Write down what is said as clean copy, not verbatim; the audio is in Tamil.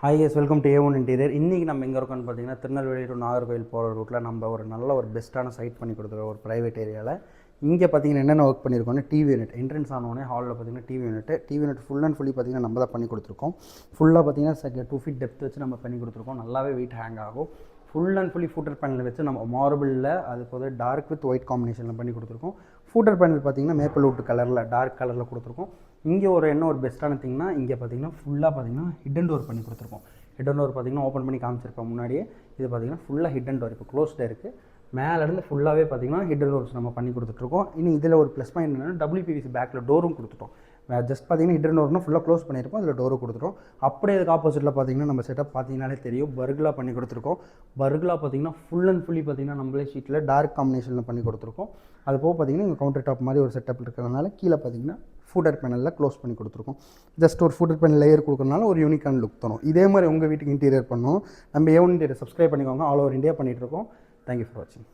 Hi yes welcome to A1 interior. இன்றைக்கி நம்ம எங்கே இருக்கோம்னு பார்த்தீங்கன்னா திருநெல்வேலி டு நாகர்கோவில் போகிற ரூட்டில் நம்ம ஒரு நல்ல ஒரு பெஸ்ட்டான சைட் பண்ணி கொடுத்துருக்கோம் ஒரு ப்ரைவேட் ஏரியாவில். இங்கே பார்த்தீங்கன்னா என்னென்ன ஒர்க் பண்ணியிருக்கோம்னா டிவி யூனிட் என்ட்ரன்ஸ் ஆனோடனே ஹாலில் பார்த்தீங்கன்னா TV unit full and fully பார்த்தீங்கன்னா நம்ம தான் பண்ணி கொடுத்துருக்கோம். ஃபுல்லாக பார்த்தீங்கன்னா 2 feet டெப்த் வச்சு நம்ம பண்ணி கொடுத்துருக்கோம். நல்லாவே வெயிட் ஹேங் ஆகும். Full and fully footer panel வச்சு நம்ம மார்பிளில் அது போது டார்க் வித் ஒயிட் காம்பினேஷனில் பண்ணி கொடுத்துருக்கோம். ஃபூட்டர் பேனல் பார்த்தீங்கன்னா மேப்பிள் வுட் கலரில் டார்க் கலரில் கொடுத்துருக்கோம். இங்கே ஒரு பெஸ்ட்டான திங்னா இங்கே பார்த்தீங்கன்னா ஃபுல்லாக பார்த்தீங்கன்னா ஹிடன் டோர் பண்ணி கொடுத்துருக்கோம். ஹிடன் டோர் பார்த்தீங்கன்னா ஓப்பன் பண்ணி காமிச்சிருப்போம் முன்னாடியே. இது பார்த்தீங்கன்னா ஃபுல்லாக ஹிடன் டோர் இப்போ க்ளோஸ்டாக இருக்குது. மேலேருந்து ஃபுல்லாகவே பார்த்தீங்கன்னா ஹிடன் டோர்ஸ் நம்ம பண்ணி கொடுத்துட்ருக்கோம். இனி இதில் ஒரு ப்ளஸ் பாயிண்ட் என்னென்னா WPVC பேக்கில் டோரும் கொடுத்துட்டோம். ஜஸ்ட் பார்த்தீங்கன்னா ஹிடன் டோர்னால் ஃபுல்லாக க்ளோஸ் பண்ணியிருப்போம், அதில் டோரும் கொடுத்துட்டோம். அப்படியே அதுக்கு ஆப்போசிட்டில் பார்த்தீங்கன்னா நம்ம செட்டப் பார்த்தீங்கன்னாலே தெரியும், பர்குலா பண்ணி கொடுத்துருக்கோம். பர்குலா பார்த்தீங்கன்னா ஃபுல் அண்ட் ஃபுல்லி பார்த்தீங்கன்னா நம்மளே ஷீட்டில் டார்க் காம்பினேஷனில் பண்ணி கொடுத்துருக்கோம். அது போக பார்த்தீங்கன்னா இங்கே கவுண்டர் டாப் மாதிரி ஒரு செட்டப் இருக்கிறதுனால கீழே பார்த்தீங்கன்னா ஃபூட்டர் பேனலில் க்ளோஸ் பண்ணி கொடுத்துருக்கோம். ஜஸ்ட் ஒரு ஃபூட்டர் பேனல் லேயர் கொடுக்கறனால ஒரு யூனிக்கான லுக் தரும். இதே மாதிரி உங்கள் வீட்டுக்கு இன்டீரியர் பண்ணணும். நம்ம A1 இன்டீரியர் சப்ஸ்கிரைப் பண்ணிக்கோங்க. ஆல் ஓவர் இந்தியா பண்ணிகிட்ருக்கோம். தேங்க்யூ ஃபார் வாட்சிங்.